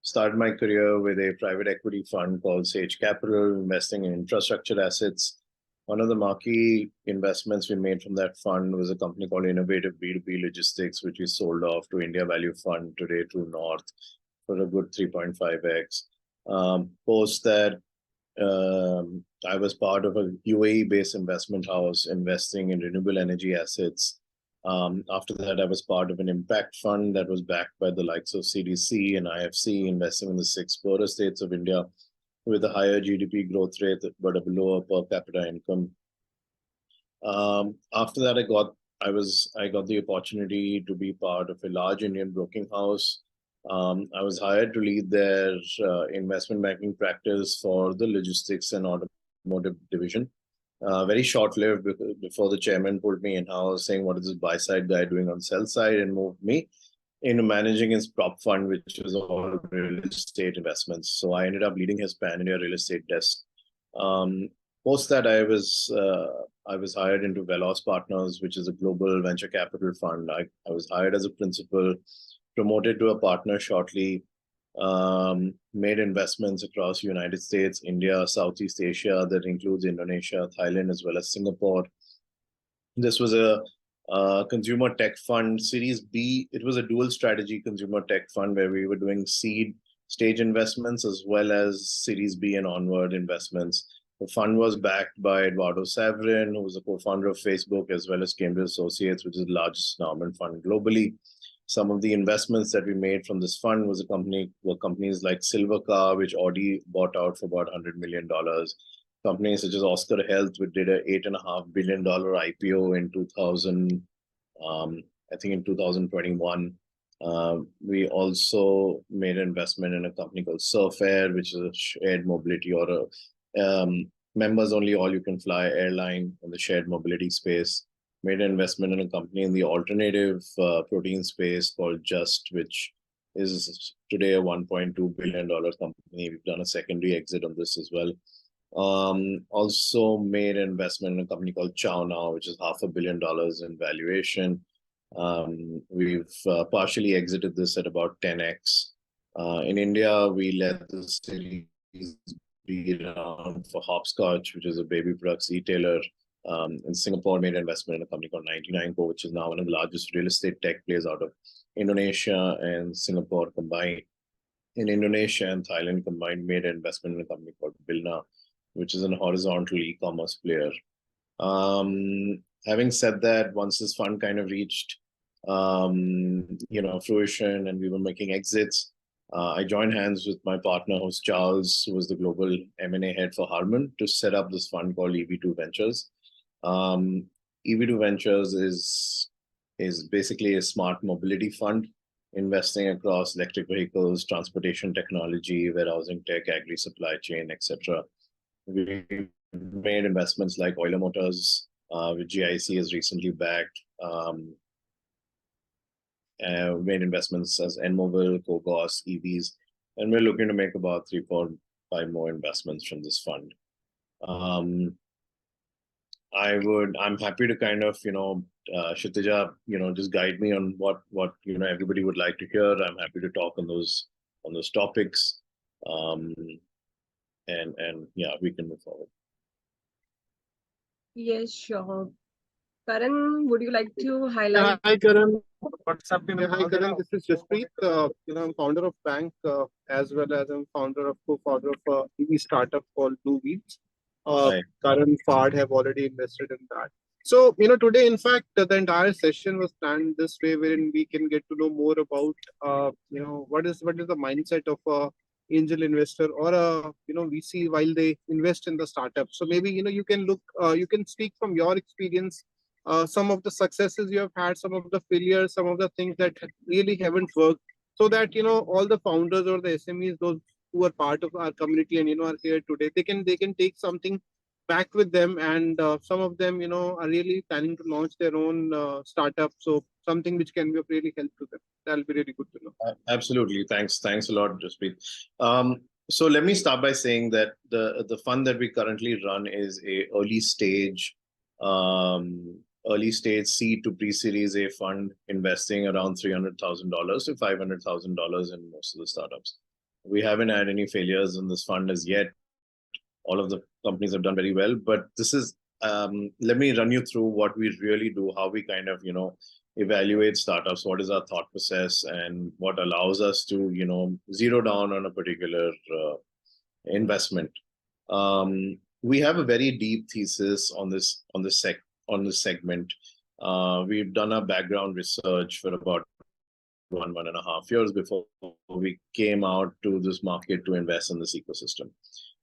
started my career with a private equity fund called Sage Capital, investing in infrastructure assets. One of the marquee investments we made from that fund was a company called Innovative B2B Logistics, which we sold off to India Value Fund today to North for a good 3.5x. Post that, I was part of a UAE-based investment house investing in renewable energy assets. After that, I was part of an impact fund that was backed by the likes of CDC and IFC, investing in the 6 poorer states of India with a higher GDP growth rate but a lower per capita income. After that, I got the opportunity to be part of a large Indian broking house. I was hired to lead their investment banking practice for the logistics and automotive division. Very short-lived before the chairman pulled me in-house saying, what is this buy-side guy doing on sell side, and moved me into managing his prop fund, which was all real estate investments. So I ended up leading his pan-India real estate desk. Post that, I was hired into Veloz Partners, which is a global venture capital fund. I was hired as a principal, promoted to a partner shortly, made investments across United States, India, Southeast Asia, that includes Indonesia, Thailand, as well as Singapore. This was a consumer tech fund, Series B. It was a dual strategy consumer tech fund where we were doing seed stage investments as well as Series B and onward investments. The fund was backed by Eduardo Saverin, who was a co-founder of Facebook, as well as Cambridge Associates, which is the largest endowment fund globally. Some of the investments that we made from this fund were companies like Silvercar, which Audi bought out for about $100 million. Companies such as Oscar Health, which did an $8.5 billion IPO in 2021. We also made an investment in a company called Surf Air, which is a shared mobility or a members-only all-you-can-fly airline in the shared mobility space. Made an investment in a company in the alternative protein space called Just, which is today a $1.2 billion company. We've done a secondary exit on this as well. Also made an investment in a company called Chow Now, which is $500 million in valuation. We've partially exited this at about 10x. In India, we let the series be around for Hopscotch, which is a baby products retailer. In Singapore, made an investment in a company called 99Co, which is now one of the largest real estate tech players out of Indonesia and Singapore combined. In Indonesia and Thailand combined, made an investment in a company called Bilna, which is a horizontal e-commerce player. Having said that, once this fund kind of reached fruition and we were making exits, I joined hands with my partner, who's Charles, who was the global M&A head for Harman, to set up this fund called EV2 Ventures. EV2 Ventures is basically a smart mobility fund, investing across electric vehicles, transportation technology, warehousing tech, agri supply chain, etc. We made investments like Euler Motors, which GIC has recently backed. Made investments as Enmobile, Cogos, EVs, and we're looking to make about 3, 4, 5 more investments from this fund. I'm happy to kind of, Kshitija, just guide me on what everybody would like to hear. I'm happy to talk on those topics. And yeah, we can move forward. Yes, sure. Karan, would you like to highlight? Hi, Karan. What's up? Hi, Karan. This is Jaspreet. I'm founder of BANC, as well as I'm co-founder of EV startup called Blue Wheels. Karan, Fard have already invested in that. So, today, in fact, the entire session was planned this way, wherein we can get to know more about, what is the mindset of a angel investor or a VC while they invest in the startup. So maybe you can speak from your experience. Some of the successes you have had, some of the failures, some of the things that really haven't worked, so that all the founders or the SMEs, those who are part of our community and are here today, they can take something back with them, and some of them are really planning to launch their own startup. So something which can be of really help to them. That'll be really good to know. Absolutely, thanks a lot, Jaspreet. So let me start by saying that the fund that we currently run is a early stage seed to pre-series A fund, investing around $300,000 to $500,000 in most of the startups. We haven't had any failures in this fund as yet. All of the companies have done very well, but this is, let me run you through what we really do, how we kind of, evaluate startups, what is our thought process, and what allows us to, zero down on a particular investment. We have a very deep thesis on this segment. We've done our background research for about 1.5 years before we came out to this market to invest in this ecosystem.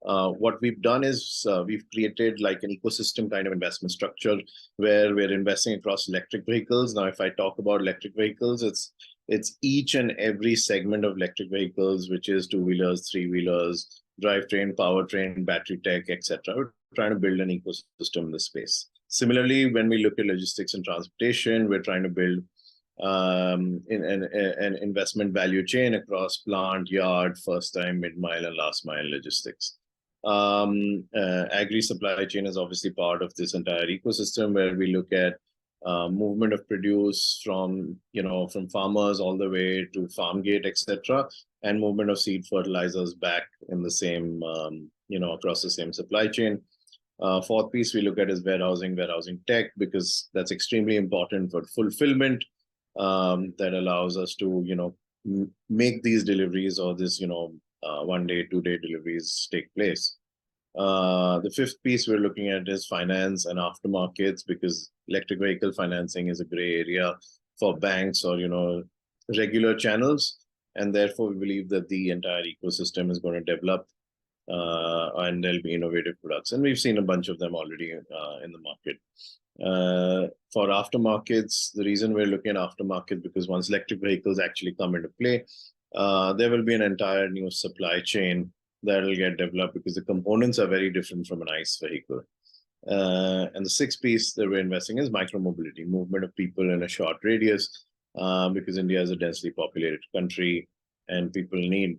What we've done is we've created like an ecosystem kind of investment structure where we're investing across electric vehicles. Now, if I talk about electric vehicles, it's each and every segment of electric vehicles, which is two-wheelers, three-wheelers, drivetrain, powertrain, battery tech, etc. We're trying to build an ecosystem in this space. Similarly, when we look at logistics and transportation, we're trying to build an investment value chain across plant, yard, first time, mid-mile, and last mile logistics. Agri supply chain is obviously part of this entire ecosystem where we look at movement of produce from farmers all the way to farm gate, etc., and movement of seed fertilizers back in the same across the same supply chain. Fourth piece we look at is warehousing tech, because that's extremely important for fulfillment. That allows us to make these deliveries or this 1 day, 2 day deliveries take place. The fifth piece we're looking at is finance and aftermarkets, because electric vehicle financing is a gray area for banks or regular channels, and therefore we believe that the entire ecosystem is going to develop and there'll be innovative products, and we've seen a bunch of them already in the market. For aftermarkets, the reason we're looking at aftermarket, because once electric vehicles actually come into play, there will be an entire new supply chain that will get developed, because the components are very different from an ICE vehicle. And the sixth piece that we're investing is micromobility, movement of people in a short radius, because India is a densely populated country and people need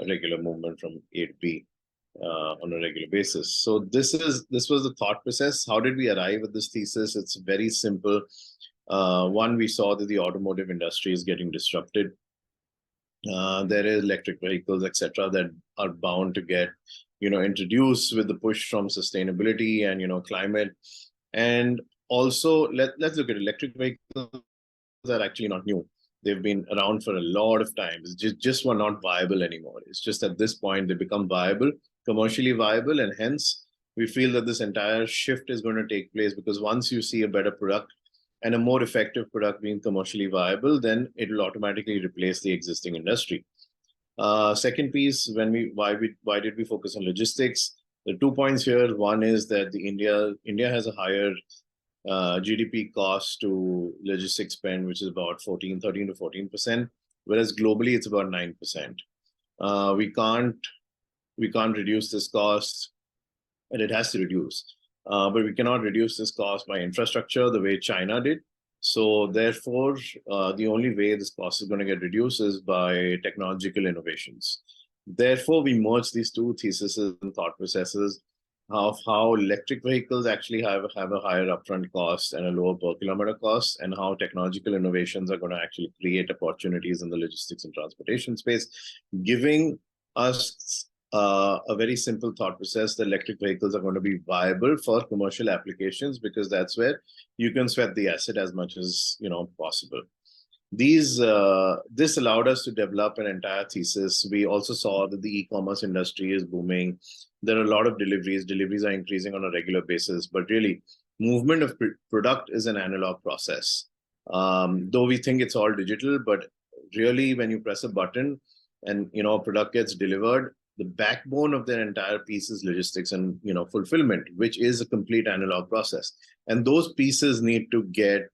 regular movement from A to B on a regular basis. So this was the thought process. How did we arrive at this thesis? It's very simple. One, we saw that the automotive industry is getting disrupted. There is electric vehicles, etc., that are bound to get introduced with the push from sustainability and climate. And also let's look at electric vehicles are actually not new. They've been around for a lot of time. It's just were not viable anymore. It's just at this point they become viable, commercially viable, and hence we feel that this entire shift is going to take place, because once you see a better product and a more effective product being commercially viable, then it will automatically replace the existing industry. Second piece, why did we focus on logistics? The 2 points here. One is that India has a higher GDP cost to logistics spend, which is about 13 to 14%, whereas globally it's about 9%. We can't reduce this cost, and it has to reduce. But we cannot reduce this cost by infrastructure the way China did. So therefore, the only way this cost is going to get reduced is by technological innovations. Therefore, we merge these two theses and thought processes of how electric vehicles actually have a higher upfront cost and a lower per kilometer cost, and how technological innovations are going to actually create opportunities in the logistics and transportation space, giving us a very simple thought process that electric vehicles are going to be viable for commercial applications, because that's where you can sweat the asset as much as possible. This allowed us to develop an entire thesis. We also saw that the e-commerce industry is booming. There are a lot of deliveries. Deliveries are increasing on a regular basis, but really, movement of product is an analog process. Though we think it's all digital, but really, when you press a button and product gets delivered, the backbone of their entire piece is logistics and fulfillment, which is a complete analog process. And those pieces need to get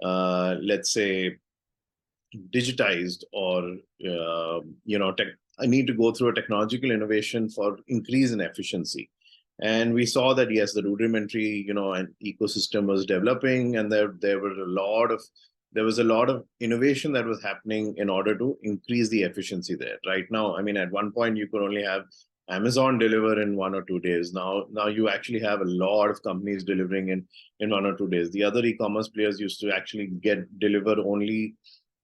let's say digitized, or I need to go through a technological innovation for increase in efficiency. And we saw that yes, the rudimentary an ecosystem was developing, and there was a lot of innovation that was happening in order to increase the efficiency there. Right now, I mean, at one point you could only have Amazon deliver in 1 or 2 days. Now you actually have a lot of companies delivering in 1 or 2 days. The other e-commerce players used to actually deliver only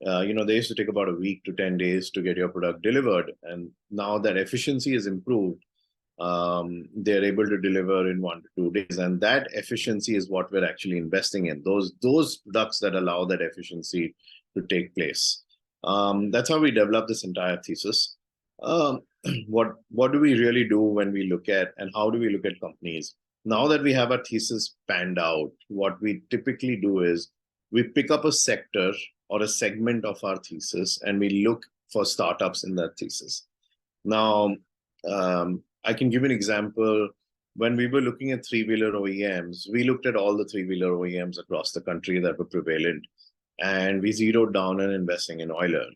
they used to take about a week to 10 days to get your product delivered. And now that efficiency is improved, they're able to deliver in 1 to 2 days. And that efficiency is what we're actually investing in. Those products that allow that efficiency to take place. That's how we develop this entire thesis. What do we really do when we look at, and how do we look at companies? Now that we have our thesis panned out, what we typically do is we pick up a sector or a segment of our thesis and we look for startups in that thesis. Now, I can give an example. When we were looking at three-wheeler OEMs, we looked at all the three-wheeler OEMs across the country that were prevalent, and we zeroed down on investing in Euler.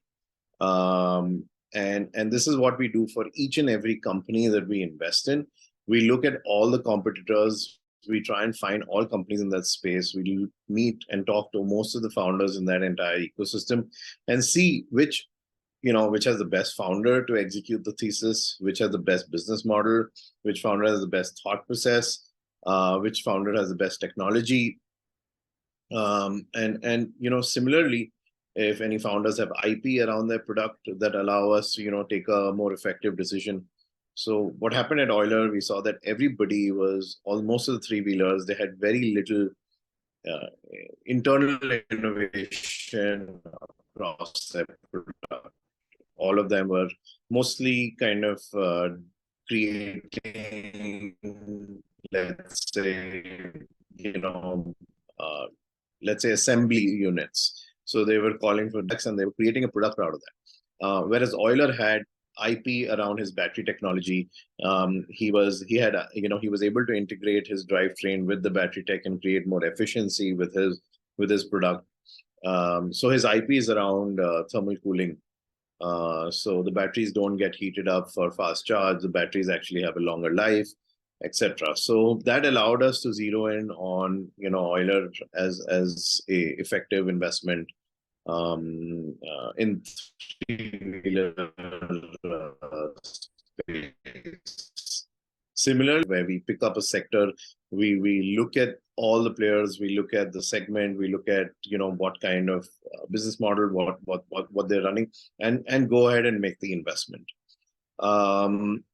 And this is what we do for each and every company that we invest in. We look at all the competitors. We try and find all companies in that space. We meet and talk to most of the founders in that entire ecosystem and see which has the best founder to execute the thesis, which has the best business model, which founder has the best thought process, which founder has the best technology. Similarly, if any founders have IP around their product that allow us to, take a more effective decision. So what happened at Euler, we saw that everybody was, almost of the three-wheelers, they had very little internal innovation across their product. All of them were mostly kind of creating, let's say, assembly units. So they were calling for decks and they were creating a product out of that. Whereas Euler had IP around his battery technology. He was able to integrate his drivetrain with the battery tech and create more efficiency with his product. So his IP is around thermal cooling. So the batteries don't get heated up for fast charge. The batteries actually have a longer life, etc. So that allowed us to zero in on Euler as a effective investment in three-wheeler space. Similarly, where we pick up a sector, we look at all the players, we look at the segment, we look at what kind of business model, what they're running, and go ahead and make the investment.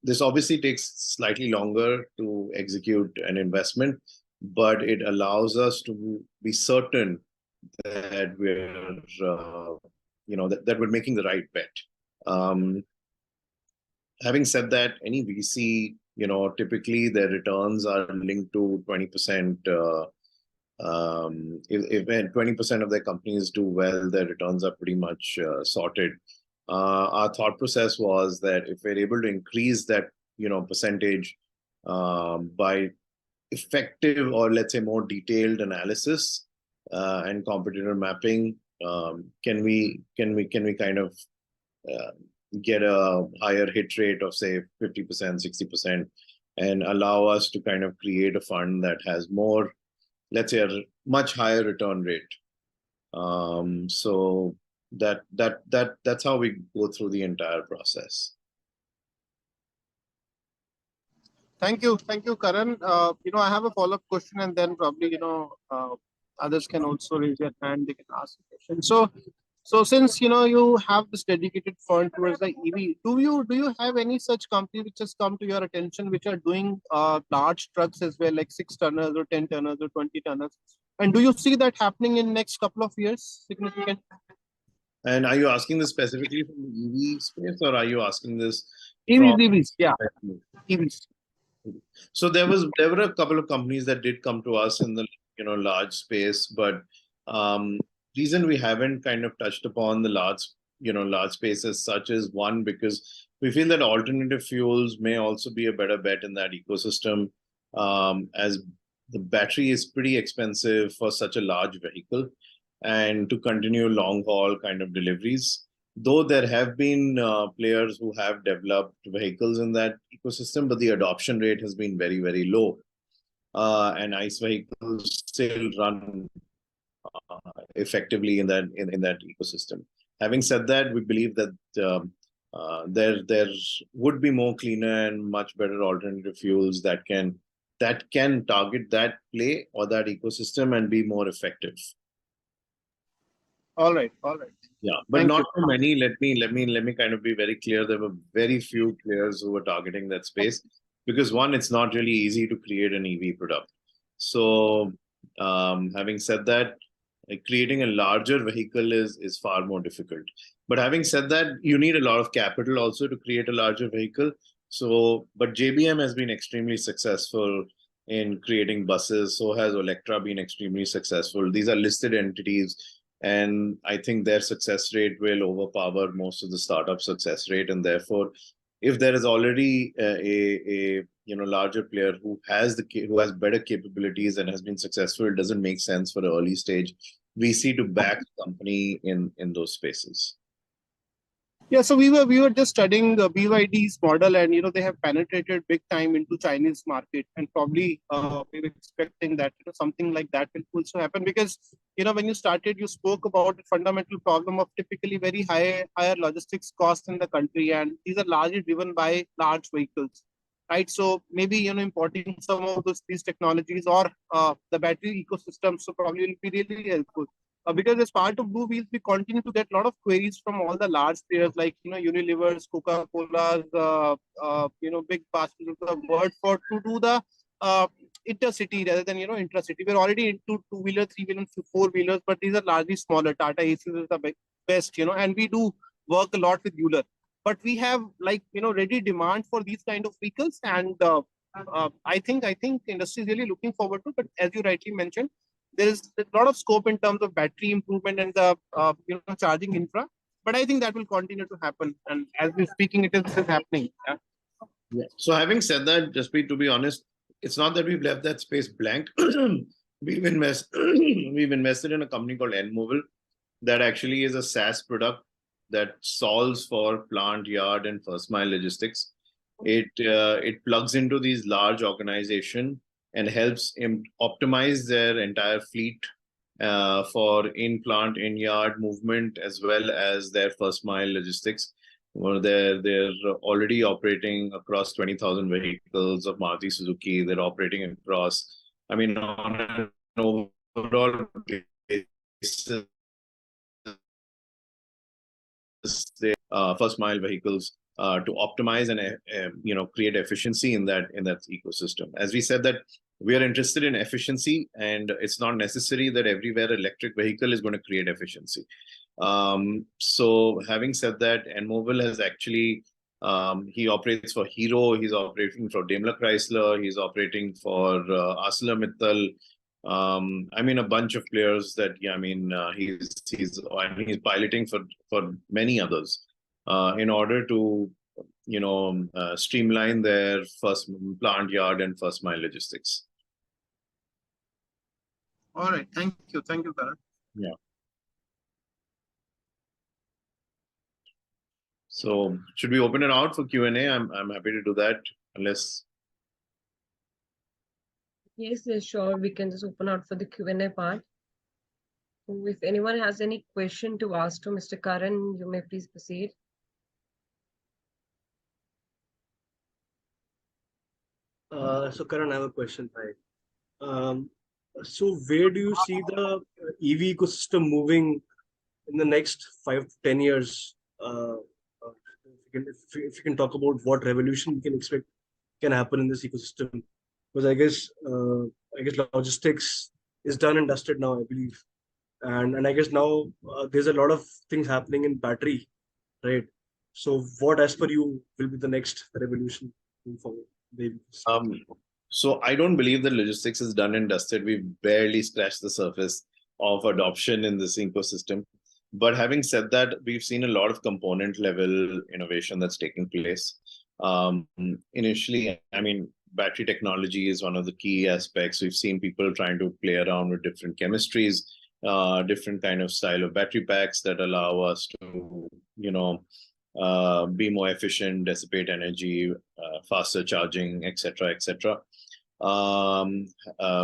This obviously takes slightly longer to execute an investment, but it allows us to be certain that we're that we're making the right bet. Having said that, any VC, typically their returns are linked to 20%. If 20% of their companies do well, their returns are pretty much sorted. Our thought process was that if we're able to increase that percentage by effective, or let's say more detailed analysis and competitor mapping, can we kind of get a higher hit rate of say 50%, 60%, and allow us to kind of create a fund that has more, let's say, a much higher return rate. So that's how we go through the entire process. Thank you, Karan. I have a follow-up question, and then probably others can also raise their hand. They can ask a question. So since you have this dedicated fund towards the EV, do you have any such company which has come to your attention which are doing large trucks as well, like 6 tonners or 10 tonners or 20 tonners? And do you see that happening in next couple of years significant? And are you asking this specifically from the EV space, or are you asking this EVs, yeah, EVs. So there were a couple of companies that did come to us in the large space, but reason we haven't kind of touched upon the large space as such is, one, because we feel that alternative fuels may also be a better bet in that ecosystem, as the battery is pretty expensive for such a large vehicle, and to continue long haul kind of deliveries. Though there have been players who have developed vehicles in that ecosystem, but the adoption rate has been very, very low. And ICE vehicles still run effectively in that ecosystem. Having said that, we believe that there would be more cleaner and much better alternative fuels that can target that play or that ecosystem and be more effective. All right. All right. Yeah, but Thank not you. too many. Let me kind of be very clear. There were very few players who were targeting that space because one, it's not really easy to create an EV product. So, having said that, creating a larger vehicle is far more difficult. But having said that, you need a lot of capital also to create a larger vehicle. So, but JBM has been extremely successful in creating buses. So has Electra been extremely successful. These are listed entities, and I think their success rate will overpower most of the startup success rate. And therefore, if there is already a larger player who has better capabilities and has been successful, it doesn't make sense for the early stage VC to back a company in those spaces. Yeah, so we were just studying the BYD's model, and they have penetrated big time into Chinese market, and probably we were expecting that something like that will also happen, because when you started, you spoke about the fundamental problem of typically very higher logistics costs in the country, and these are largely driven by large vehicles, right? So maybe importing some of these technologies, or the battery ecosystem, so probably will be really helpful. Because as part of Blue Wheels, we continue to get a lot of queries from all the large players like Unilever's, Coca-Cola's, big baskets of the world for to do the intercity rather than intracity. We're already into two-wheeler, three-wheeler, four-wheelers, but these are largely smaller. Tata ACs is the best, and we do work a lot with Euler. But we have ready demand for these kind of vehicles, and I think industry is really looking forward to. But as you rightly mentioned, there is a lot of scope in terms of battery improvement and the charging infra, but I think that will continue to happen, and as we're speaking, it is happening. Yeah. So having said that, just to be honest, it's not that we've left that space blank. we've invested in a company called BANCable that actually is a SaaS product that solves for plant, yard, and first mile logistics. It plugs into these large organizations and helps optimize their entire fleet for in-plant, in-yard movement, as well as their first mile logistics. Well, they're already operating across 20,000 vehicles of Maruti Suzuki. They're operating across, I mean, on an overall basis, the first mile vehicles to optimize and create efficiency in that ecosystem. As we said, that we are interested in efficiency, and it's not necessary that everywhere electric vehicle is going to create efficiency. So having said that, BANCable has actually he operates for Hero, he's operating for Daimler Chrysler, he's operating for ArcelorMittal. I mean, a bunch of players that he's piloting for many others in order to streamline their first plant, yard, and first mile logistics. All right, thank you, Karan. Yeah. So should we open it out for Q&A? I'm happy to do that, unless. Yes, sure. We can just open out for the Q&A part. So if anyone has any question to ask to Mr. Karan, you may please proceed. So Karan, I have a question. So where do you see the EV ecosystem moving in the next 5 to 10 years? If you can talk about what revolution we can expect can happen in this ecosystem, because I guess logistics is done and dusted now, I believe, and I guess now there's a lot of things happening in battery, right? So what, as per you, will be the next revolution moving forward? So I don't believe that logistics is done and dusted. We've barely scratched the surface of adoption in this ecosystem. But having said that, we've seen a lot of component level innovation that's taking place. Initially, I mean, battery technology is one of the key aspects. We've seen people trying to play around with different chemistries, different kind of style of battery packs that allow us to, be more efficient, dissipate energy, faster charging, etc., etc.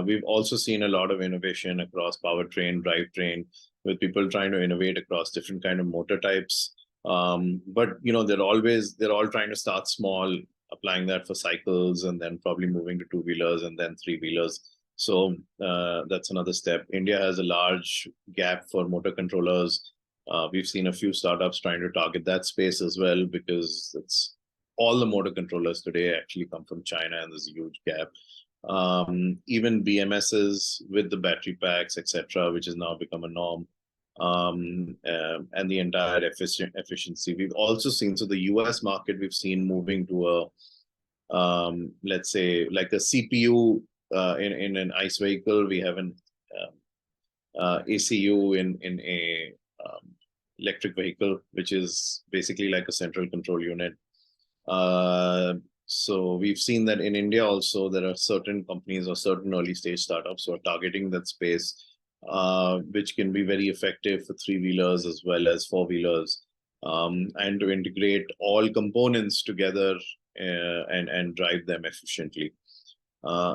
We've also seen a lot of innovation across powertrain, drivetrain, with people trying to innovate across different kind of motor types. But they're all trying to start small, applying that for cycles, and then probably moving to two-wheelers and then three-wheelers. So that's another step. India has a large gap for motor controllers. We've seen a few startups trying to target that space as well, because it's all the motor controllers today actually come from China, and there's a huge gap. Even BMSs with the battery packs, etc., which has now become a norm, and the entire efficiency. We've also seen, so the US market, we've seen moving to a, let's say, like a CPU in an ICE vehicle. We have an ACU in a electric vehicle, which is basically like a central control unit. So we've seen that in India also, there are certain companies or certain early stage startups who are targeting that space, which can be very effective for three-wheelers as well as four-wheelers, and to integrate all components together and drive them efficiently.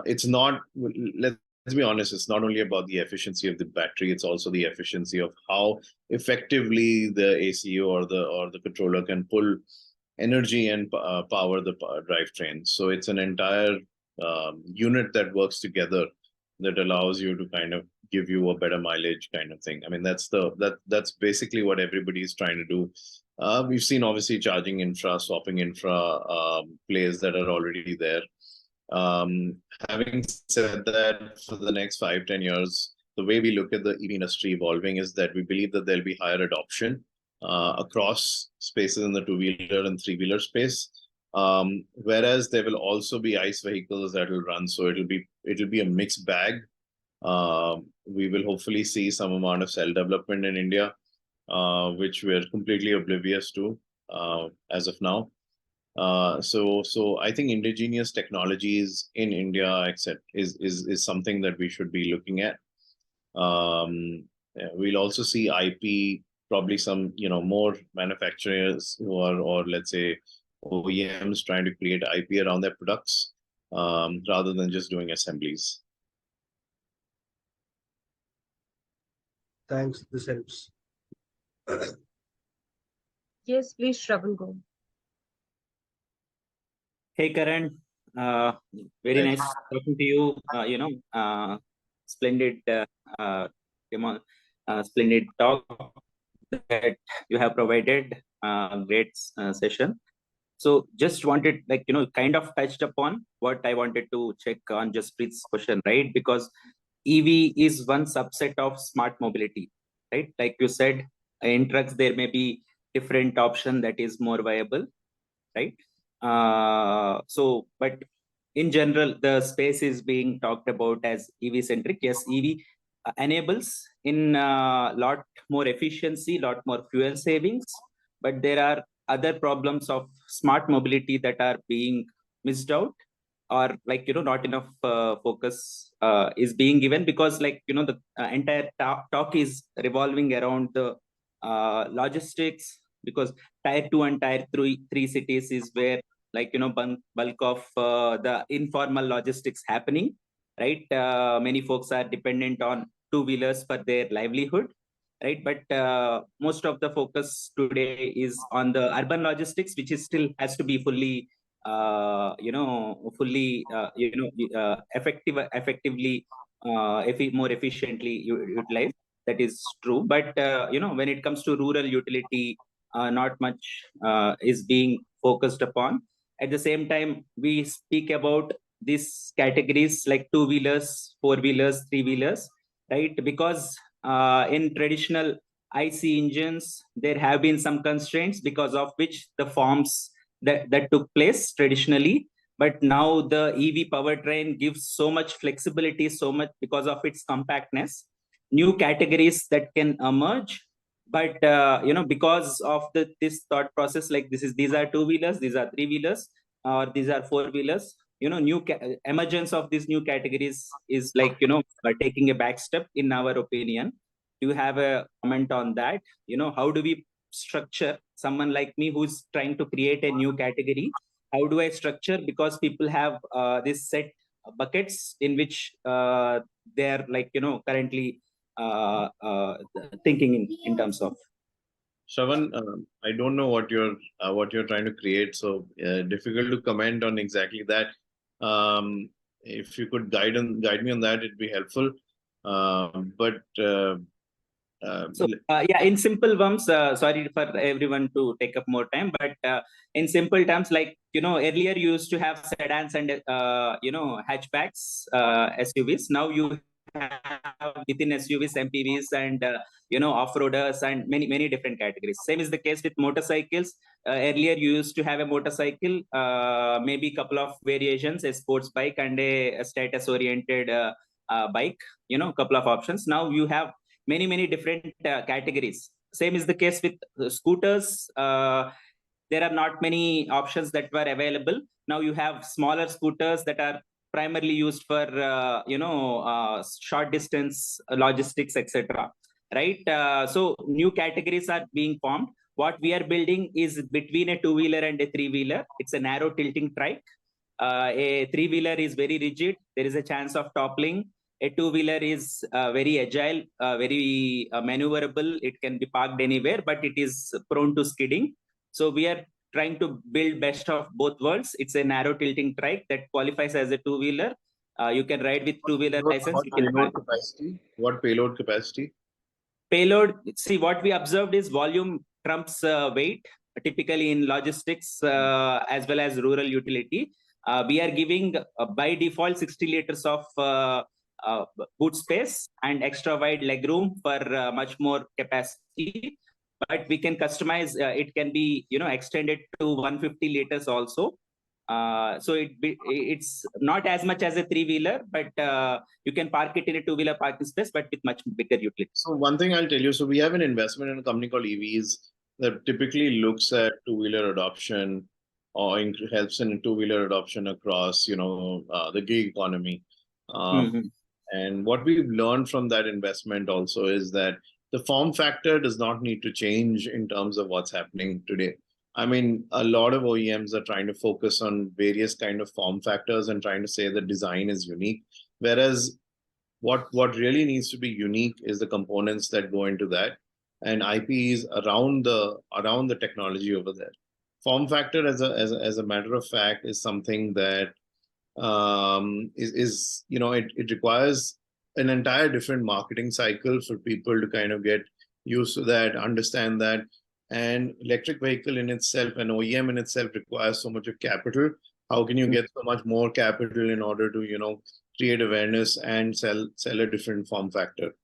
It's not, let's be honest, it's not only about the efficiency of the battery, it's also the efficiency of how effectively the ACU or the controller can pull energy and power the drivetrain. So it's an entire unit that works together that allows you to kind of give you a better mileage kind of thing. I mean, that's basically what everybody is trying to do. We've seen obviously charging infra, swapping infra, players that are already there. Having said that, for the next 5-10 years, the way we look at the EV industry evolving is that we believe that there'll be higher adoption across spaces in the two-wheeler and three-wheeler space. Whereas there will also be ICE vehicles that will run, so it'll be a mixed bag. We will hopefully see some amount of cell development in India, which we're completely oblivious to as of now. So I think indigenous technologies in India, except is something that we should be looking at. We'll also see IP, probably some more manufacturers who are, or let's say OEMs, trying to create IP around their products rather than just doing assemblies. Thanks. This helps. Yes, please, Shravan, go. Hey, Karan. Very nice talking to you. Splendid, splendid talk that you have provided. Great session. So just wanted, kind of touched upon what I wanted to check on Jaspreet's question, right? Because EV is one subset of smart mobility, right? Like you said, in trucks, there may be different option that is more viable, right? But in general, the space is being talked about as EV centric. Yes, EV enables in a lot more efficiency, lot more fuel savings, but there are other problems of smart mobility that are being missed out, or not enough focus is being given, because the entire talk is revolving around the logistics, because tier 2 and tier 3 cities is where bulk of the informal logistics happening, right? Many folks are dependent on two-wheelers for their livelihood, right? But most of the focus today is on the urban logistics, which is still has to be fully effectively more efficiently utilized. That is true. But when it comes to rural utility, not much is being focused upon. At the same time, we speak about these categories like two-wheelers, four-wheelers, three-wheelers, right? Because in traditional IC engines, there have been some constraints because of which the forms that took place traditionally. But now the EV powertrain gives so much flexibility, so much because of its compactness, new categories that can emerge. But because of this thought process, like these are two-wheelers, these are three-wheelers, or these are four-wheelers, new emergence of these new categories is taking a back step, in our opinion. Do you have a comment on that? How do we structure someone like me who's trying to create a new category? How do I structure? Because people have this set buckets in which they are currently thinking in terms of. Shravan, I don't know what you're trying to create, so difficult to comment on exactly that. if you could guide me on that, it'd be helpful. So yeah, in simple terms, sorry for everyone to take up more time, but in simple terms, like, earlier you used to have sedans and hatchbacks, SUVs. Now you have within SUVs, MPVs, and off-roaders, and many different categories. Same is the case with motorcycles. Earlier you used to have a motorcycle, maybe a couple of variations, a sports bike and a status-oriented bike. Couple of options. Now you have many different categories. Same is the case with scooters. There are not many options that were available. Now you have smaller scooters that are primarily used for short distance logistics, etc. Right? So new categories are being formed. What we are building is between a two-wheeler and a three-wheeler. It's a narrow tilting trike. A three-wheeler is very rigid. There is a chance of toppling. A two-wheeler is very agile, very maneuverable. It can be parked anywhere, but it is prone to skidding. So we are trying to build best of both worlds. It's a narrow tilting trike that qualifies as a two-wheeler. You can ride with two-wheeler license. What payload capacity? Payload, see, what we observed is volume trumps weight, typically in logistics as well as rural utility. We are giving by default 60 liters of boot space and extra wide legroom for much more capacity, but we can customize. It can be extended to 150 liters also. So it's not as much as a three-wheeler, but you can park it in a two-wheeler parking space, but with much bigger utility. So one thing I'll tell you, so we have an investment in a company called EVs that typically looks at two-wheeler adoption or helps in two-wheeler adoption across, the gig economy. And what we've learned from that investment also is that the form factor does not need to change in terms of what's happening today. I mean, a lot of OEMs are trying to focus on various kind of form factors and trying to say the design is unique. Whereas what really needs to be unique is the components that go into that, and IPs around the technology over there. Form factor, as a matter of fact, is something that it requires an entire different marketing cycle for people to kind of get used to that, understand that. And electric vehicle in itself, an OEM in itself, requires so much of capital. How can you get so much more capital in order to create awareness and sell a different form factor?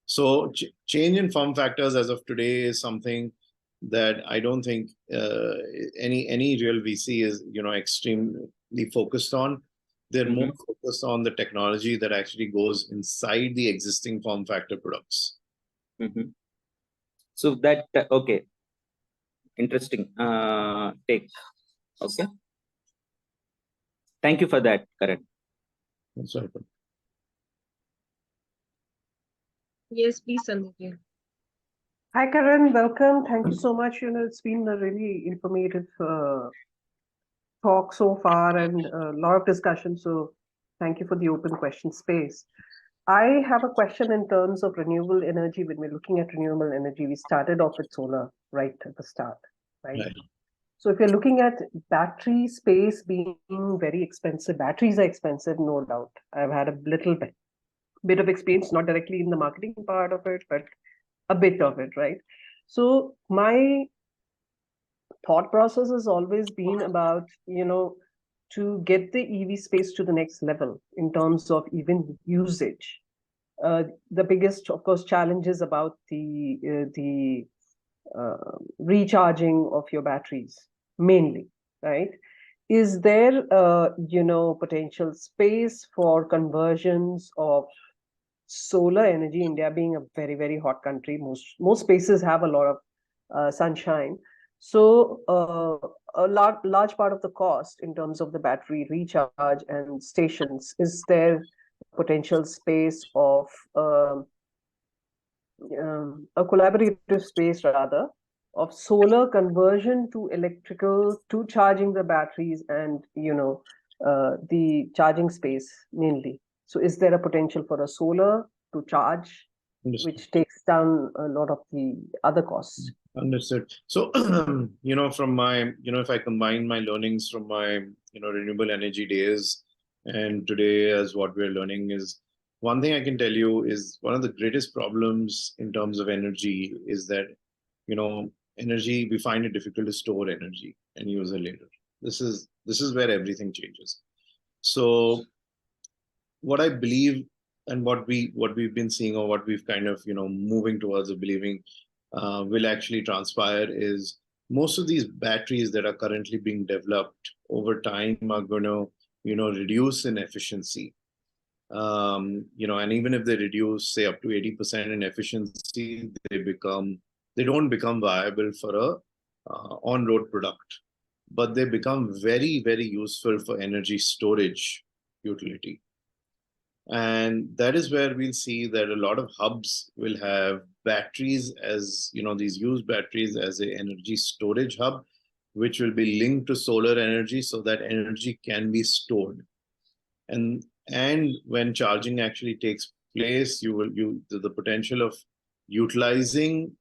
So change in form factors as of today is something that I don't think any real VC is extremely focused on. They're more focused on the technology that actually goes inside the existing form factor products. So that okay, interesting take. Okay, thank you for that, Karan. That's right. Yes, please, Sandeep. Hi, Karan. Welcome. Thank you so much. It's been a really informative talk so far and a lot of discussion. So thank you for the open question space. I have a question in terms of renewable energy. When we're looking at renewable energy, we started off with solar right at the start, right? So if you're looking at battery space being very expensive, batteries are expensive, no doubt. I've had a little bit of experience, not directly in the marketing part of it, but a bit of it, right? So my thought process has always been about, to get the EV space to the next level in terms of even usage. The biggest, of course, challenge is about the recharging of your batteries, mainly, right? Is there, potential space for conversions of solar energy? India being a very, very hot country, most spaces have a lot of sunshine. So a large part of the cost in terms of the battery recharge and stations, is there potential space of a collaborative space rather of solar conversion to electrical, to charging the batteries and the charging space mainly? So is there a potential for a solar to charge, which takes down a lot of the other costs? Understood. So, from my, if I combine my learnings from my, renewable energy days And today, as what we're learning is, one thing I can tell you is one of the greatest problems in terms of energy is that, energy, we find it difficult to store energy and use it later. This is where everything changes. So what I believe and what we've been seeing, or what we've kind of moving towards or believing will actually transpire, is most of these batteries that are currently being developed over time are going to reduce in efficiency. And even if they reduce, say, up to 80% in efficiency, they don't become viable for a on-road product, but they become very, very useful for energy storage utility. And that is where we'll see that a lot of hubs will have batteries as, these used batteries as a energy storage hub, which will be linked to solar energy so that energy can be stored. And when charging actually takes place, the potential of utilizing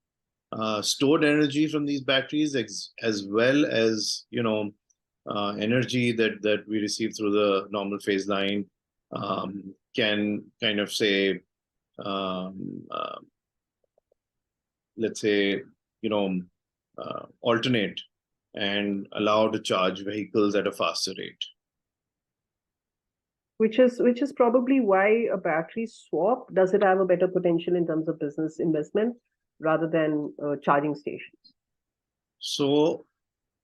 stored energy from these batteries, as well as energy that we receive through the normal phase line, can kind of say, let's say, alternate and allow to charge vehicles at a faster rate. Which is probably why a battery swap, does it have a better potential in terms of business investment rather than charging stations? So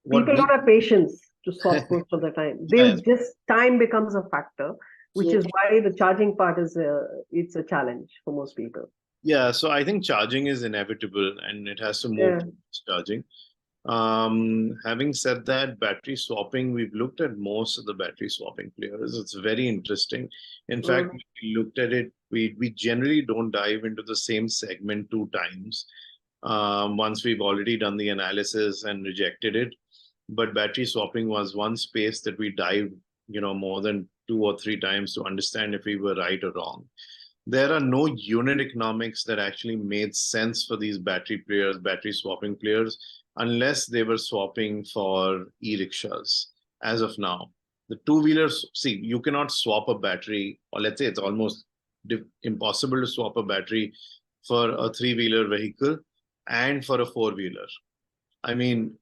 people don't have patience to swap most of the time. Just time becomes a factor, which is why the charging part is it's a challenge for most people. Yeah, so I think charging is inevitable and it has to move towards charging. Having said that, battery swapping, we've looked at most of the battery swapping players. It's very interesting. In fact, we looked at it, we generally don't dive into the same segment 2 times. Once we've already done the analysis and rejected it. But battery swapping was one space that we dived, more than 2 or 3 times to understand if we were right or wrong. There are no unit economics that actually made sense for these battery swapping players, unless they were swapping for e-rickshaws. As of now, the 2-wheelers, see, you cannot swap a battery, or let's say it's almost impossible to swap a battery for a 3-wheeler vehicle and for a 4-wheeler. I mean,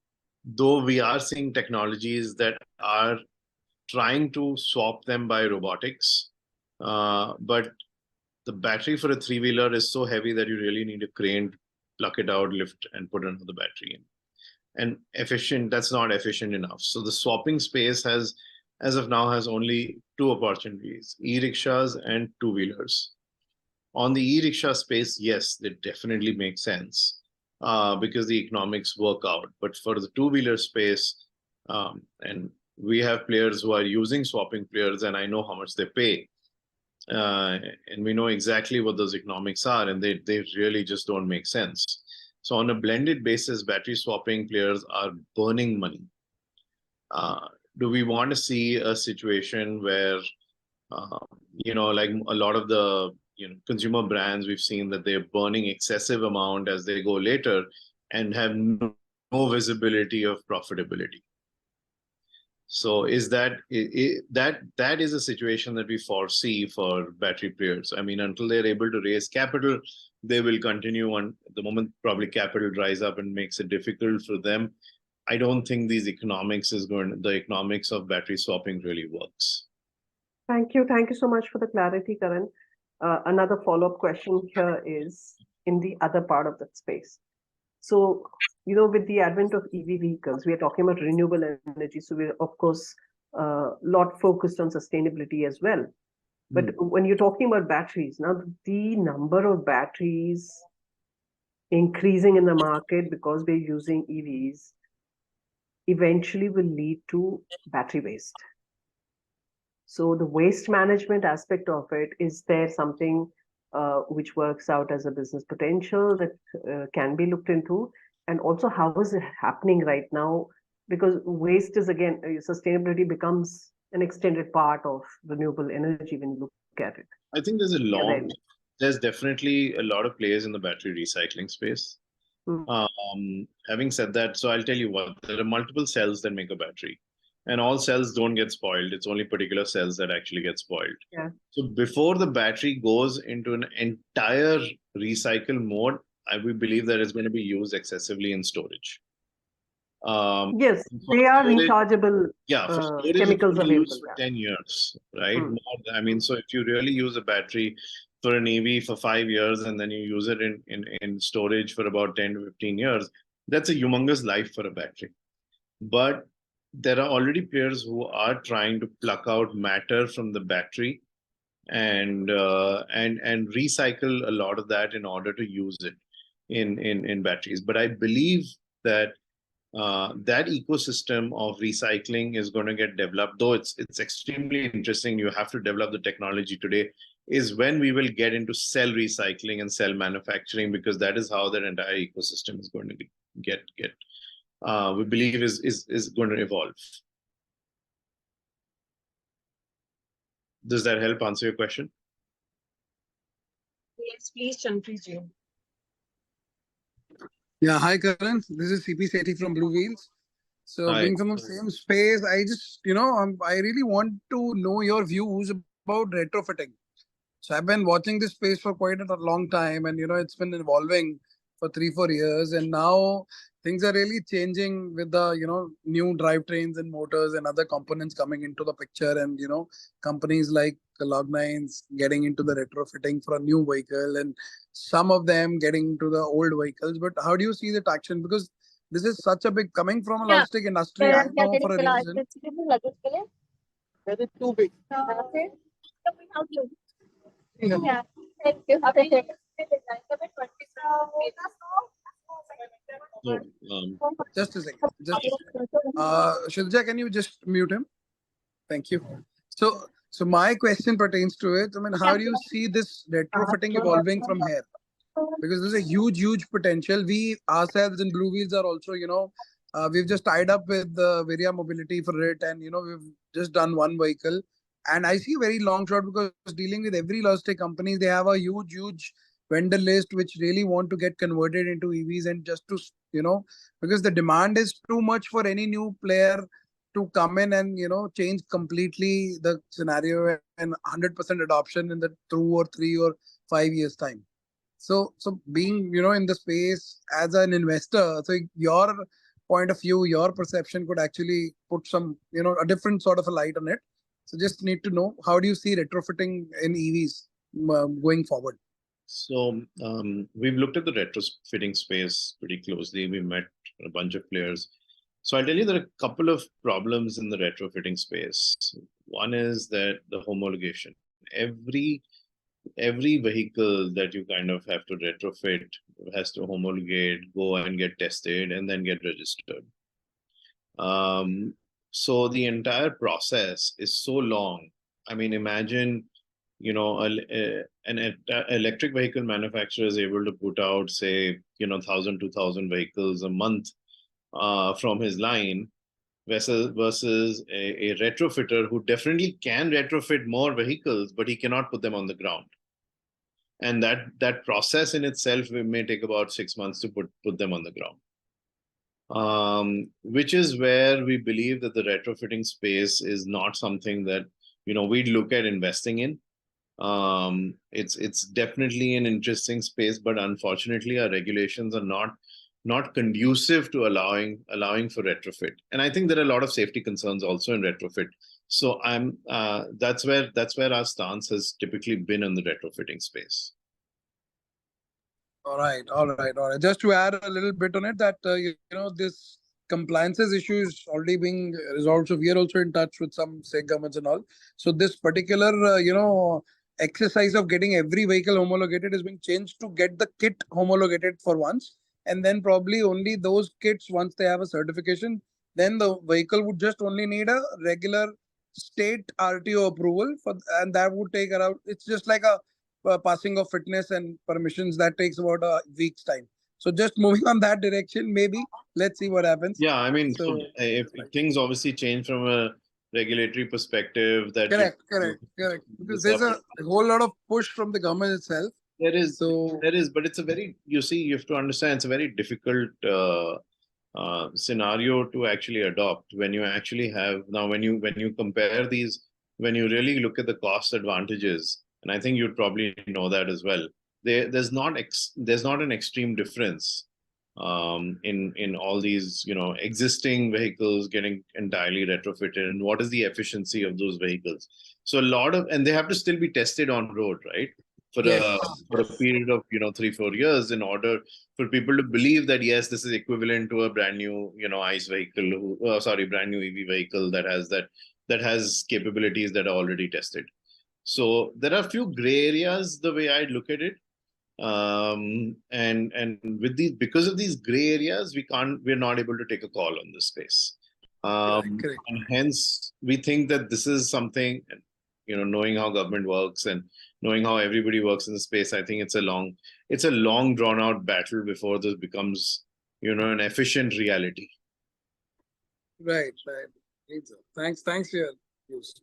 though we are seeing technologies that are trying to swap them by robotics, but the battery for a 3-wheeler is so heavy that you really need a crane to pluck it out, lift, and put another battery in. And efficient, that's not efficient enough. So the swapping space has, as of now, has only 2 opportunities, e-rickshaws and 2-wheelers. On the e-rickshaw space, yes, they definitely make sense because the economics work out. But for the 2-wheeler space, and we have players who are using swapping players, and I know how much they pay. And we know exactly what those economics are, and they really just don't make sense. So on a blended basis, battery swapping players are burning money. Do we want to see a situation where, like a lot of the consumer brands, we've seen that they're burning excessive amount as they go later and have no visibility of profitability? So is that is a situation that we foresee for battery players. I mean, until they're able to raise capital, they will continue on. At the moment, probably capital dries up and makes it difficult for them. I don't think the economics of battery swapping really works. Thank you so much for the clarity, Karan. Another follow-up question here is in the other part of that space. So, with the advent of EV vehicles, we are talking about renewable energy. So we're, of course, a lot focused on sustainability as well. But when you're talking about batteries, now the number of batteries increasing in the market because we're using EVs eventually will lead to battery waste. So the waste management aspect of it, is there something which works out as a business potential that can be looked into? And also, how is it happening right now? Because waste is, again, sustainability becomes an extended part of renewable energy when you look at it. I think there's definitely a lot of players in the battery recycling space. Having said that, so I'll tell you what, there are multiple cells that make a battery. and all cells don't get spoiled. It's only particular cells that actually get spoiled. Yeah. So before the battery goes into an entire recycle mode, we believe that it's going to be used excessively in storage. Yes, For they are storage, rechargeable yeah, for storage, chemicals it's available. used for 10 years, right? Hmm. I mean, so if you really use a battery for an EV for 5 years and then you use it in storage for about 10 to 15 years, that's a humongous life for a battery. But there are already players who are trying to pluck out matter from the battery and recycle a lot of that in order to use it in batteries. But I believe that that ecosystem of recycling is going to get developed, though it's extremely interesting. You have to develop the technology today, is when we will get into cell recycling and cell manufacturing, because that is how that entire ecosystem is going to get we believe is going to evolve. Does that help answer your question? Yes, please, Chanpreet. Yeah, hi Karan. This is CP Sethi from Blue Wheels. So Hi. being from the same space, I just, I really want to know your views about retrofitting. So I've been watching this space for quite a long time, and it's been evolving for 3-4 years, and now things are really changing with the new drivetrains and motors and other components coming into the picture, and companies like Log9's getting into the retrofitting for a new vehicle, and some of them getting into the old vehicles. But how do you see the traction? Because this is such a big coming from a logistic industry. I know for a reason. That is too big. Yeah, thank you. So, Just a second. Shilja, can you just mute him? Thank you. So my question pertains to it. I mean, how do you see this retrofitting evolving from here? Because there's a huge potential. We ourselves in Blue Wheels are also, we've just tied up with Virya Mobility for it, and we've just done one vehicle. And I see a very long shot, because dealing with every logistic company, they have a huge vendor list which really want to get converted into EVs, and just to because the demand is too much for any new player to come in and change completely the scenario and 100% adoption in the 2 or 3 or 5 years time. So being in the space as an investor, so your point of view, your perception could actually put some a different sort of a light on it. So just need to know, how do you see retrofitting in EVs going forward? So we've looked at the retrofitting space pretty closely. We met a bunch of players. So I'll tell you there are a couple of problems in the retrofitting space. One is that the homologation. Every vehicle that you kind of have to retrofit has to homologate, go and get tested, and then get registered. So the entire process is so long. I mean, imagine, an electric vehicle manufacturer is able to put out, say, 1,000, 2,000 vehicles a month from his line, versus a retrofitter who definitely can retrofit more vehicles, but he cannot put them on the ground. And that process in itself may take about 6 months to put them on the ground. Which is where we believe that the retrofitting space is not something that we'd look at investing in. It's definitely an interesting space, but unfortunately our regulations are not conducive to allowing for retrofit. And I think there are a lot of safety concerns also in retrofit. So that's where our stance has typically been in the retrofitting space. All right. Just to add a little bit on it, that this compliances issue is already being resolved. So we are also in touch with some state governments and all. So this particular exercise of getting every vehicle homologated is being changed to get the kit homologated for once, and then probably only those kits, once they have a certification, then the vehicle would just only need a regular state RTO approval and that would take around, it's just like a passing of fitness and permissions that takes about a week's time. So just moving on that direction, maybe let's see what happens. Yeah, I mean, so if things obviously change from a regulatory perspective, that correct, because there's a whole lot of push from the government itself. There is, but it's a very, you have to understand, it's a very difficult scenario to actually adopt when you actually have now when you compare these, when you really look at the cost advantages, and I think you'd probably know that as well. There's not an extreme difference in all these existing vehicles getting entirely retrofitted, and what is the efficiency of those vehicles. So a lot of, and they have to still be tested on road, right? For a period of 3-4 years in order for people to believe that yes, this is equivalent to a brand new ICE vehicle, brand new EV vehicle that has capabilities that are already tested. So there are a few gray areas the way I look at it, and with these, because of these gray areas, we're not able to take a call on this space. And hence we think that this is something, knowing how government works and knowing how everybody works in the space, I think it's a long drawn out battle before this becomes an efficient reality. Right. Thanks for your views.